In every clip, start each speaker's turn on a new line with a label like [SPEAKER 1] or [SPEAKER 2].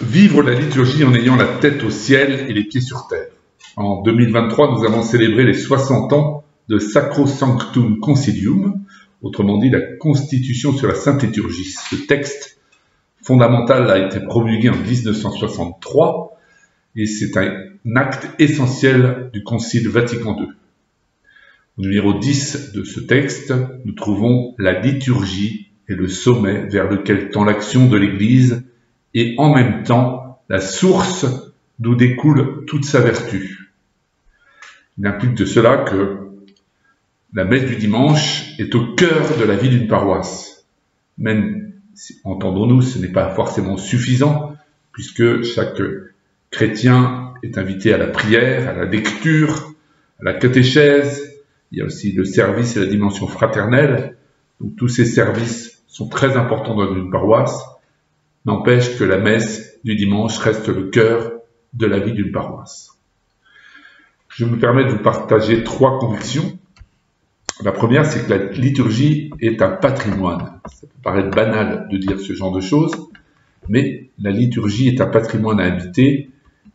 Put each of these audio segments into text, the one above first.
[SPEAKER 1] Vivre la liturgie en ayant la tête au ciel et les pieds sur terre. En 2023, nous avons célébré les 60 ans de Sacro Sanctum Concilium, autrement dit la Constitution sur la Sainte Liturgie. Ce texte fondamental a été promulgué en 1963 et c'est un acte essentiel du Concile Vatican II. Au numéro 10 de ce texte, nous trouvons la liturgie et le sommet vers lequel tend l'action de l'Église et en même temps la source d'où découle toute sa vertu. Il implique de cela que la messe du dimanche est au cœur de la vie d'une paroisse. Même, entendons-nous, ce n'est pas forcément suffisant, puisque chaque chrétien est invité à la prière, à la lecture, à la catéchèse. Il y a aussi le service et la dimension fraternelle. Donc tous ces services sont très importants dans une paroisse. N'empêche que la messe du dimanche reste le cœur de la vie d'une paroisse. Je me permets de vous partager 3 convictions. La première, c'est que la liturgie est un patrimoine. Ça peut paraître banal de dire ce genre de choses, mais la liturgie est un patrimoine à habiter,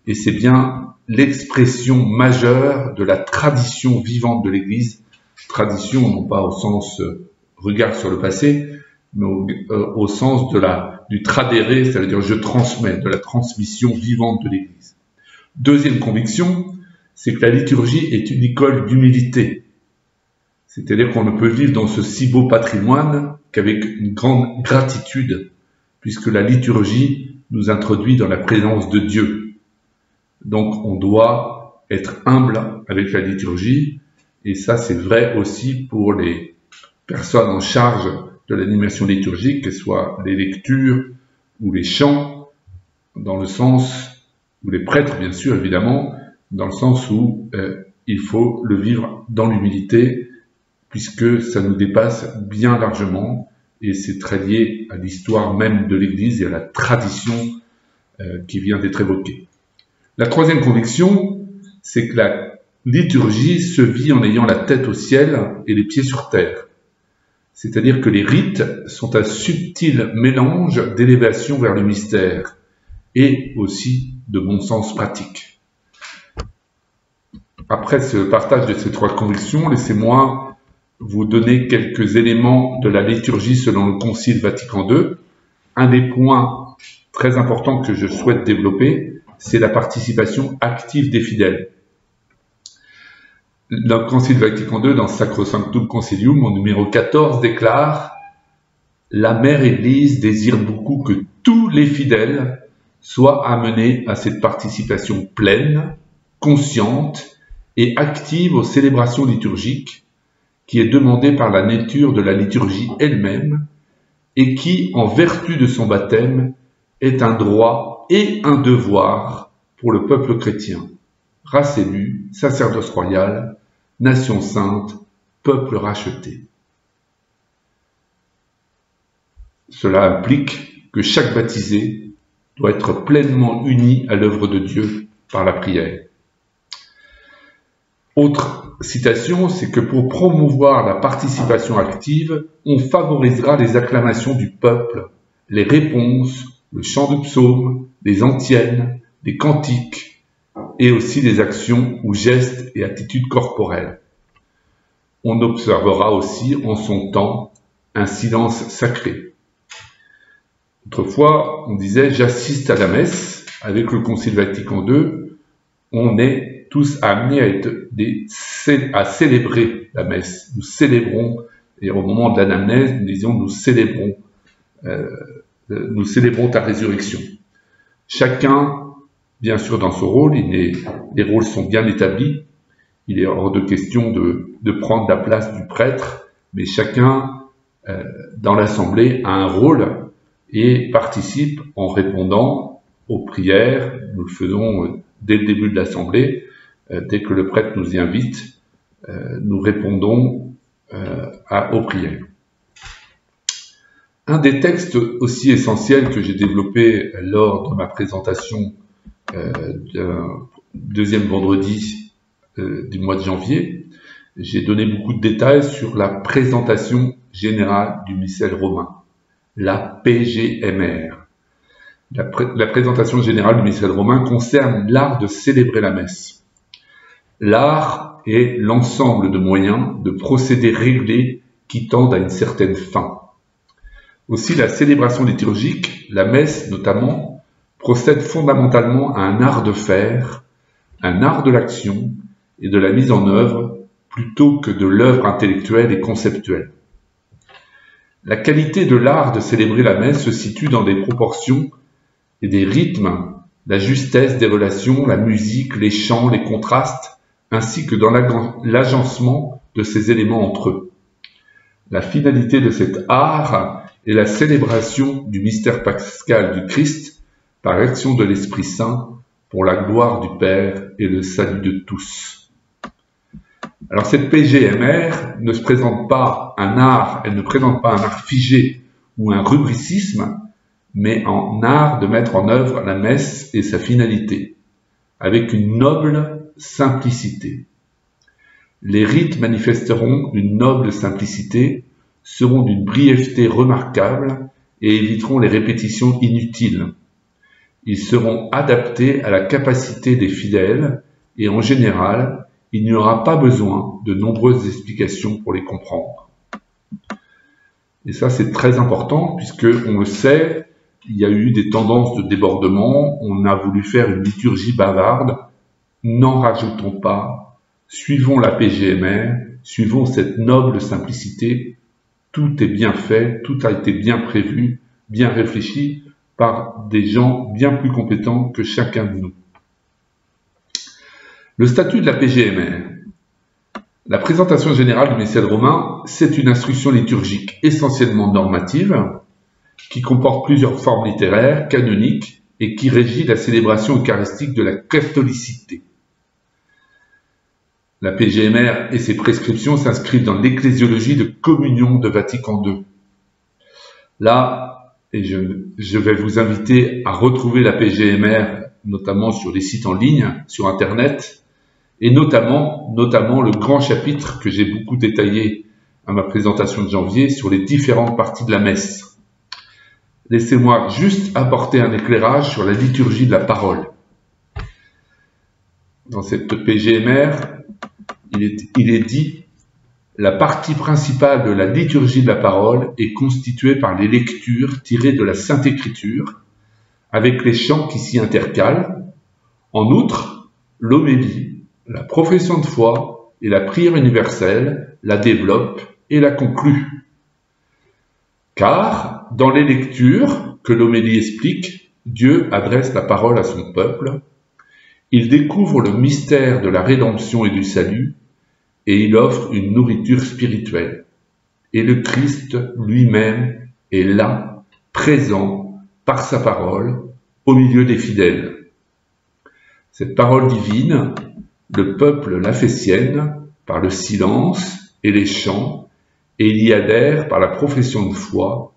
[SPEAKER 1] et c'est bien l'expression majeure de la tradition vivante de l'Église. Tradition, non pas au sens regard sur le passé, mais au sens du tradere, c'est-à-dire je transmets, de la transmission vivante de l'Église. Deuxième conviction, c'est que la liturgie est une école d'humilité. C'est-à-dire qu'on ne peut vivre dans ce si beau patrimoine qu'avec une grande gratitude, puisque la liturgie nous introduit dans la présence de Dieu. Donc on doit être humble avec la liturgie, et ça c'est vrai aussi pour les personnes en charge de l'animation liturgique, que ce soit les lectures ou les chants, dans le sens, ou les prêtres bien sûr évidemment, dans le sens où il faut le vivre dans l'humilité, puisque ça nous dépasse bien largement, et c'est très lié à l'histoire même de l'Église et à la tradition qui vient d'être évoquée. La troisième conviction, c'est que la liturgie se vit en ayant la tête au ciel et les pieds sur terre. C'est-à-dire que les rites sont un subtil mélange d'élévation vers le mystère et aussi de bon sens pratique. Après ce partage de ces 3 convictions, laissez-moi vous donner quelques éléments de la liturgie selon le Concile Vatican II. Un des points très importants que je souhaite développer, c'est la participation active des fidèles. Le Concile Vatican II, dans Sacro Sanctum Concilium, au numéro 14, déclare « La Mère Église désire beaucoup que tous les fidèles soient amenés à cette participation pleine, consciente et active aux célébrations liturgiques, qui est demandée par la nature de la liturgie elle-même et qui, en vertu de son baptême, est un droit et un devoir pour le peuple chrétien, race élue, sacerdoce royal, nation sainte, peuple racheté. » Cela implique que chaque baptisé doit être pleinement uni à l'œuvre de Dieu par la prière. Autre citation, c'est que pour promouvoir la participation active, on favorisera les acclamations du peuple, les réponses, le chant de psaumes, les antiennes, les cantiques, et aussi les actions ou gestes et attitudes corporelles. On observera aussi en son temps un silence sacré. Autrefois, on disait « j'assiste à la messe ». Avec le Concile Vatican II, on est tous amenés à célébrer la messe. Nous célébrons, et au moment de l'anamnèse, nous disions nous célébrons ta résurrection. Chacun, bien sûr, dans son rôle, les rôles sont bien établis. Il est hors de question de prendre la place du prêtre, mais chacun dans l'assemblée a un rôle et participe en répondant aux prières. Nous le faisons dès le début de l'assemblée. Dès que le prêtre nous y invite, nous répondons aux prières. Un des textes aussi essentiels que j'ai développé lors de ma présentation deuxième vendredi du mois de janvier, j'ai donné beaucoup de détails sur la présentation générale du missel romain, la PGMR. La présentation générale du missel romain concerne l'art de célébrer la messe. L'art est l'ensemble de moyens, de procédés réglés qui tendent à une certaine fin. Aussi, la célébration liturgique, la messe notamment, procède fondamentalement à un art de faire, un art de l'action et de la mise en œuvre plutôt que de l'œuvre intellectuelle et conceptuelle. La qualité de l'art de célébrer la messe se situe dans des proportions et des rythmes, la justesse des relations, la musique, les chants, les contrastes, ainsi que dans l'agencement de ces éléments entre eux. La finalité de cet art est la célébration du mystère pascal du Christ par action de l'Esprit Saint pour la gloire du Père et le salut de tous. Alors cette PGMR ne présente pas un art, elle ne présente pas un art figé ou un rubricisme, mais en art de mettre en œuvre la messe et sa finalité, avec une noble simplicité. Les rites manifesteront une noble simplicité, seront d'une brièveté remarquable et éviteront les répétitions inutiles. Ils seront adaptés à la capacité des fidèles et en général, il n'y aura pas besoin de nombreuses explications pour les comprendre. Et ça, c'est très important puisque, on le sait, il y a eu des tendances de débordement, on a voulu faire une liturgie bavarde, n'en rajoutons pas, suivons la PGMR, suivons cette noble simplicité, tout est bien fait, tout a été bien prévu, bien réfléchi par des gens bien plus compétents que chacun de nous. Le statut de la PGMR. La présentation générale du missel romain, c'est une instruction liturgique essentiellement normative, qui comporte plusieurs formes littéraires, canoniques, et qui régit la célébration eucharistique de la catholicité. La PGMR et ses prescriptions s'inscrivent dans l'ecclésiologie de communion de Vatican II. Là, et je vais vous inviter à retrouver la PGMR, notamment sur les sites en ligne, sur Internet, et notamment le grand chapitre que j'ai beaucoup détaillé à ma présentation de janvier sur les différentes parties de la messe. Laissez-moi juste apporter un éclairage sur la liturgie de la parole. Dans cette PGMR, il est dit « La partie principale de la liturgie de la parole est constituée par les lectures tirées de la Sainte Écriture, avec les chants qui s'y intercalent. En outre, l'homélie, la profession de foi et la prière universelle la développent et la concluent. Car, dans les lectures que l'homélie explique, Dieu adresse la parole à son peuple, il découvre le mystère de la rédemption et du salut, et il offre une nourriture spirituelle. Et le Christ lui-même est là, présent, par sa parole, au milieu des fidèles. Cette parole divine, le peuple la fait sienne par le silence et les chants, et il y adhère par la profession de foi.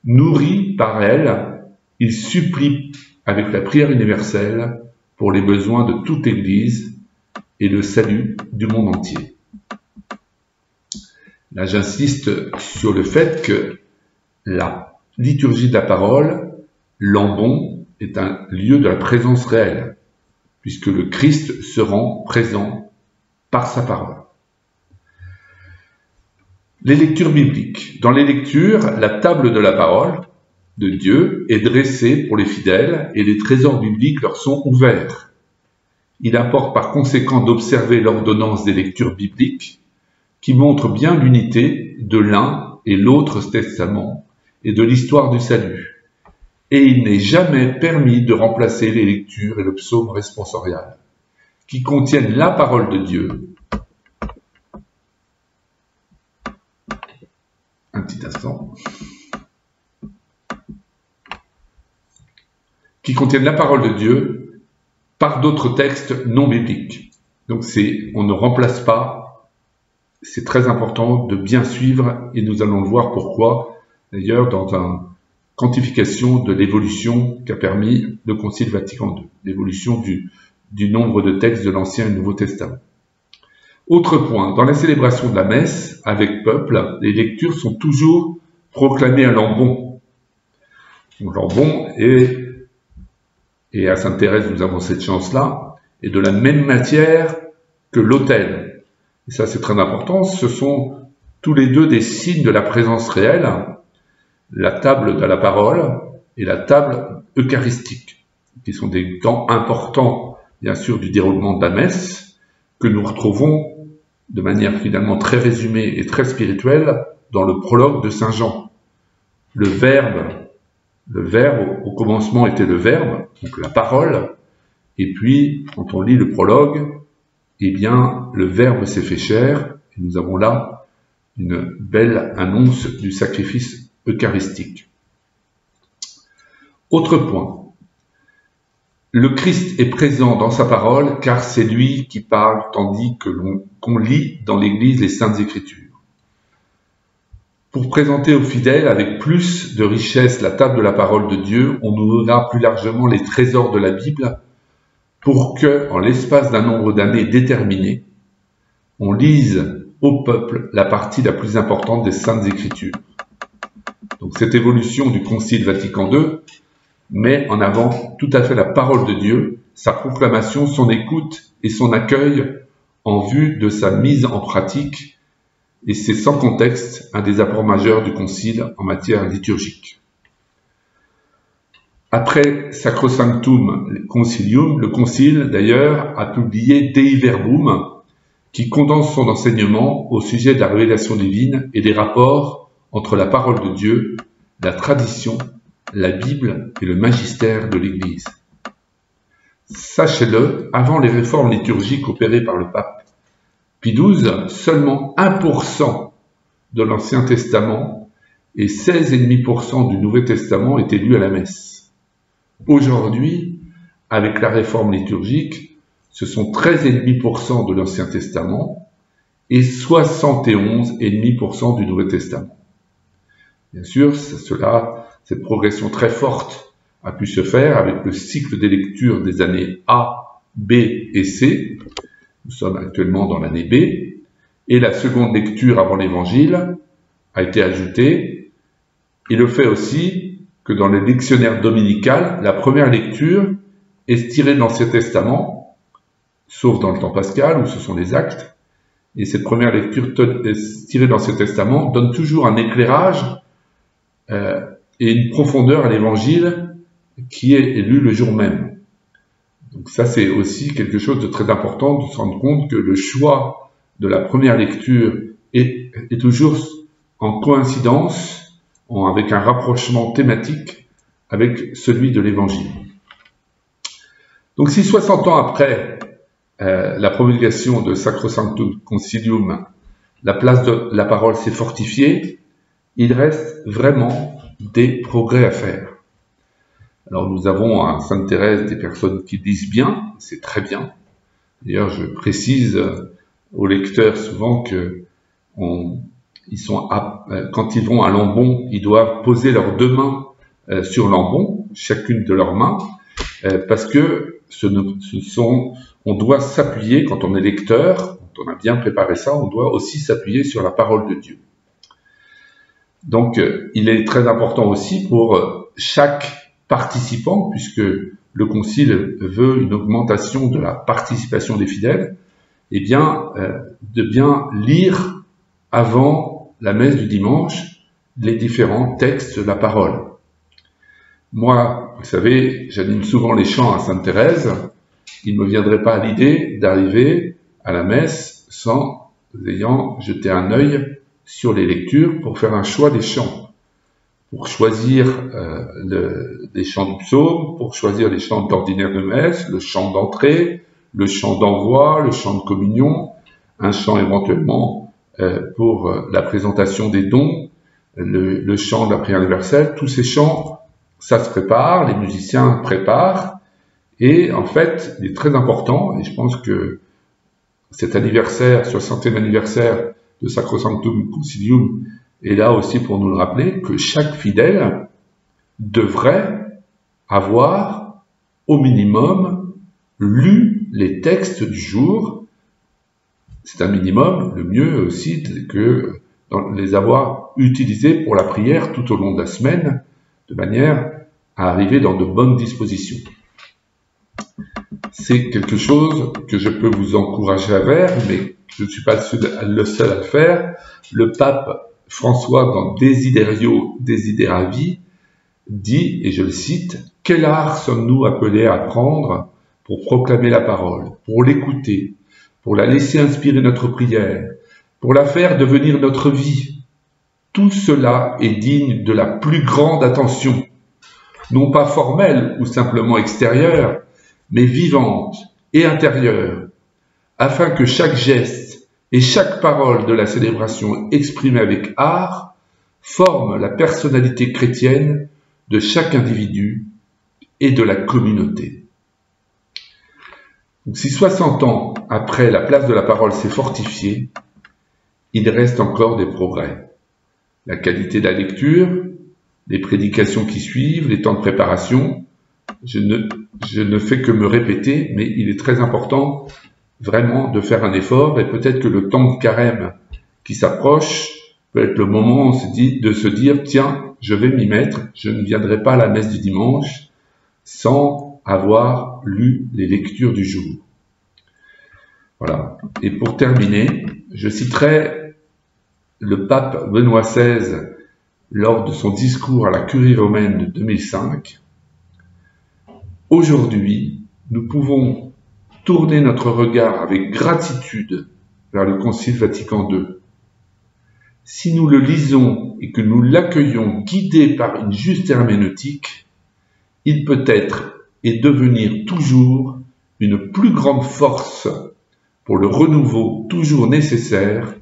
[SPEAKER 1] Nourri par elle, il supplie avec la prière universelle pour les besoins de toute l'Église et le salut du monde entier. Là, j'insiste sur le fait que la liturgie de la parole, l'ambon, est un lieu de la présence réelle, puisque le Christ se rend présent par sa parole. Les lectures bibliques. Dans les lectures, la table de la parole de Dieu est dressée pour les fidèles et les trésors bibliques leur sont ouverts. Il importe par conséquent d'observer l'ordonnance des lectures bibliques qui montre bien l'unité de l'un et l'autre testament et de l'histoire du salut. Et il n'est jamais permis de remplacer les lectures et le psaume responsorial qui contiennent la parole de Dieu. Un petit instant. Qui contiennent la parole de Dieu par d'autres textes non bibliques. Donc on ne remplace pas, c'est très important de bien suivre et nous allons le voir pourquoi, d'ailleurs dans une quantification de l'évolution qu'a permis le Concile Vatican II, l'évolution du nombre de textes de l'Ancien et du Nouveau Testament. Autre point, dans la célébration de la messe, avec peuple, les lectures sont toujours proclamées à l'ambon. L'ambon est et à Sainte-Thérèse, nous avons cette chance-là, est de la même matière que l'autel. Et ça, c'est très important. Ce sont tous les deux des signes de la présence réelle, la table de la parole et la table eucharistique, qui sont des temps importants, bien sûr, du déroulement de la messe, que nous retrouvons de manière finalement très résumée et très spirituelle dans le prologue de Saint Jean. Le Verbe au commencement était le Verbe, donc la parole, et puis quand on lit le prologue, eh bien le Verbe s'est fait chair, et nous avons là une belle annonce du sacrifice eucharistique. Autre point, le Christ est présent dans sa parole car c'est lui qui parle tandis qu'on lit dans l'Église les Saintes Écritures. Pour présenter aux fidèles avec plus de richesse la table de la parole de Dieu, on ouvrira plus largement les trésors de la Bible pour que, en l'espace d'un nombre d'années déterminé, on lise au peuple la partie la plus importante des Saintes Écritures. Donc cette évolution du Concile Vatican II met en avant tout à fait la parole de Dieu, sa proclamation, son écoute et son accueil en vue de sa mise en pratique, et c'est sans contexte un des apports majeurs du Concile en matière liturgique. Après Sacrosanctum Concilium, le Concile d'ailleurs a publié Dei Verbum, qui condense son enseignement au sujet de la révélation divine et des rapports entre la parole de Dieu, la tradition, la Bible et le magistère de l'Église. Sachez-le, avant les réformes liturgiques opérées par le pape Pie XII, seulement 1% de l'Ancien Testament et 16,5% du Nouveau Testament étaient lus à la messe. Aujourd'hui, avec la réforme liturgique, ce sont 13,5% de l'Ancien Testament et 71,5% du Nouveau Testament. Bien sûr, cette progression très forte a pu se faire avec le cycle des lectures des années A, B et C. Nous sommes actuellement dans l'année B, et la seconde lecture avant l'Évangile a été ajoutée, et le fait aussi que dans le dictionnaire dominical, la première lecture est tirée de l'Ancien Testament, sauf dans le temps pascal où ce sont les actes, et cette première lecture tirée de l'Ancien Testament donne toujours un éclairage et une profondeur à l'Évangile qui est lu le jour même. Donc ça, c'est aussi quelque chose de très important de se rendre compte que le choix de la première lecture est toujours en coïncidence, avec un rapprochement thématique avec celui de l'Évangile. Donc si 60 ans après la promulgation de Sacrosanctum Concilium, la place de la parole s'est fortifiée, il reste vraiment des progrès à faire. Alors nous avons à Sainte-Thérèse des personnes qui lisent bien, c'est très bien. D'ailleurs, je précise aux lecteurs souvent que quand ils vont à Lambon, ils doivent poser leurs deux mains sur Lambon, chacune de leurs mains, parce que on doit s'appuyer, quand on est lecteur, quand on a bien préparé ça, on doit aussi s'appuyer sur la parole de Dieu. Donc, il est très important aussi pour chaque participant, puisque le Concile veut une augmentation de la participation des fidèles, de bien lire avant la messe du dimanche les différents textes de la parole. Moi, vous savez, j'anime souvent les chants à Sainte-Thérèse. Il ne me viendrait pas à l'idée d'arriver à la messe sans ayant jeté un œil sur les lectures pour faire un choix des chants. Pour choisir les chants du psaume, pour choisir les chants d'ordinaire de messe, le chant d'entrée, le chant d'envoi, le chant de communion, un chant éventuellement pour la présentation des dons, le chant de la prière universelle. Tous ces chants, ça se prépare, les musiciens préparent, et en fait, il est très important, et je pense que cet anniversaire, 60e anniversaire de Sacrosanctum Concilium, est là aussi pour nous le rappeler, que chaque fidèle devrait avoir, au minimum, lu les textes du jour. C'est un minimum, le mieux aussi que les avoir utilisés pour la prière tout au long de la semaine, de manière à arriver dans de bonnes dispositions. c'est quelque chose que je peux vous encourager à faire, mais je ne suis pas le seul à le faire. Le pape François, dans Desiderio Desideravi, dit, et je le cite, « Quel art sommes-nous appelés à apprendre pour proclamer la parole, pour l'écouter, pour la laisser inspirer notre prière, pour la faire devenir notre vie. Tout cela est digne de la plus grande attention, non pas formelle ou simplement extérieure, mais vivante et intérieure, afin que chaque geste et chaque parole de la célébration exprimée avec art forme la personnalité chrétienne de chaque individu et de la communauté. » Donc, si 60 ans après la place de la parole s'est fortifiée, il reste encore des progrès. La qualité de la lecture, les prédications qui suivent, les temps de préparation, je ne fais que me répéter, mais il est très important vraiment de faire un effort, et peut-être que le temps de carême qui s'approche peut être le moment de se dire, tiens, je vais m'y mettre, je ne viendrai pas à la messe du dimanche sans avoir lu les lectures du jour. Voilà. Et pour terminer, je citerai le pape Benoît XVI lors de son discours à la Curie romaine de 2005. « Aujourd'hui, nous pouvons tourner notre regard avec gratitude vers le Concile Vatican II. Si nous le lisons et que nous l'accueillons guidé par une juste herméneutique, il peut être et devenir toujours une plus grande force pour le renouveau toujours nécessaire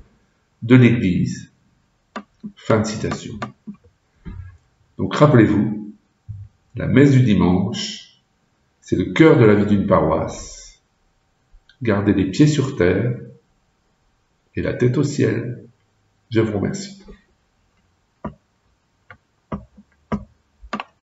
[SPEAKER 1] de l'Église. » Fin de citation. Donc rappelez-vous, la messe du dimanche, c'est le cœur de la vie d'une paroisse. Gardez les pieds sur terre et la tête au ciel. Je vous remercie.